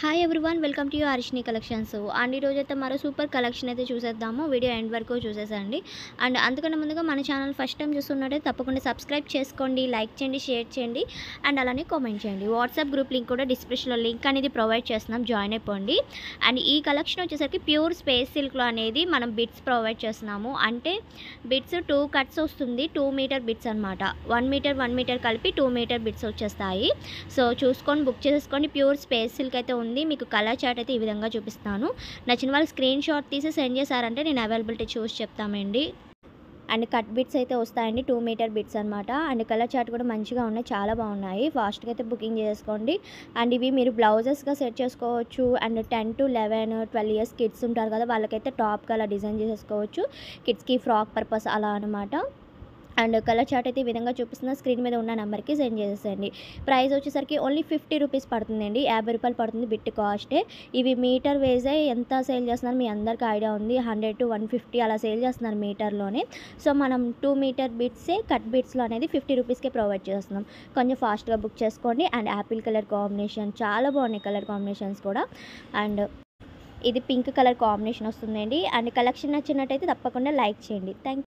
Hi everyone, welcome to Harshini collections. And ఈరోజైతే మరో super collection అయితే చూసేద్దాము. వీడియో ఎండ్ వరకు చూసేసండి. అండ్ అందుకన్నా ముందుగా మన ఛానల్ ఫస్ట్ టైం చూస్తున్నట్టయితే తప్పకుండా సబ్స్క్రైబ్ చేసుకోండి, లైక్ చేయండి, షేర్ చేయండి అండ్ అలానే కామెంట్ చేయండి. వాట్సాప్ గ్రూప్ లింక్ కూడా డిస్క్రిప్షన్లో లింక్ అనేది ప్రొవైడ్ చేస్తున్నాం, జాయిన్ అయిపోండి. అండ్ ఈ కలెక్షన్ వచ్చేసరికి ప్యూర్ స్పేస్ సిల్క్లో అనేది మనం బిట్స్ ప్రొవైడ్ చేస్తున్నాము. అంటే బిట్స్ 2 కట్స్ వస్తుంది, 2 మీటర్ బిట్స్ అనమాట. 1 మీటర్ కలిపి 2 మీటర్ బిట్స్ వచ్చేస్తాయి. సో చూసుకొని బుక్ చేసేసుకోండి. ప్యూర్ స్పేస్ సిల్క్ అయితే ఉంది. మీకు కలర్ చార్ట్ అయితే ఈ విధంగా చూపిస్తాను. నచ్చిన వాళ్ళు స్క్రీన్ షాట్ తీసి సెండ్ చేశారంటే నేను అవైలబిలిటీ చూసి చెప్తామండి. అండ్ కట్ బిట్స్ అయితే వస్తాయండి, 2 మీటర్ బిట్స్ అనమాట. అండ్ కలర్ చార్ట్ కూడా మంచిగా ఉన్నాయి, చాలా బాగున్నాయి. ఫాస్ట్గా అయితే బుకింగ్ చేసుకోండి. అండ్ ఇవి మీరు బ్లౌజెస్గా సెట్ చేసుకోవచ్చు. అండ్ 10 to 11, 12 ఇయర్స్ కిడ్స్ ఉంటారు కదా, వాళ్ళకైతే టాప్గా అలా డిజైన్ చేసేసుకోవచ్చు. కిడ్స్కి ఫ్రాక్ పర్పస్ అలా అనమాట. అండ్ కలర్ చార్ట్ అయితే ఈ విధంగా చూపిస్తున్న స్క్రీన్ మీద ఉన్న నెంబర్కి సెండ్ చేసేయండి. ప్రైస్ వచ్చేసరికి ఓన్లీ 50 రూపీస్ పడుతుందండి, 50 రూపాయలు పడుతుంది బిట్ కాస్టే. ఇవి మీటర్ వేజే ఎంత సేల్ చేస్తున్నారు మీ అందరికీ ఐడియా ఉంది. 100 to 150 అలా సేల్ చేస్తున్నారు మీటర్లోనే. సో మనం 2 మీటర్ బిట్సే కట్ బిట్స్లో అనేది 50 రూపీస్కే ప్రొవైడ్ చేస్తున్నాం. కొంచెం ఫాస్ట్గా బుక్ చేసుకోండి. అండ్ యాపిల్ కలర్ కాంబినేషన్ చాలా బాగున్నాయి, కలర్ కాంబినేషన్స్ కూడా. అండ్ ఇది పింక్ కలర్ కాంబినేషన్ వస్తుందండి. అండ్ కలెక్షన్ నచ్చినట్టయితే తప్పకుండా లైక్ చేయండి. థ్యాంక్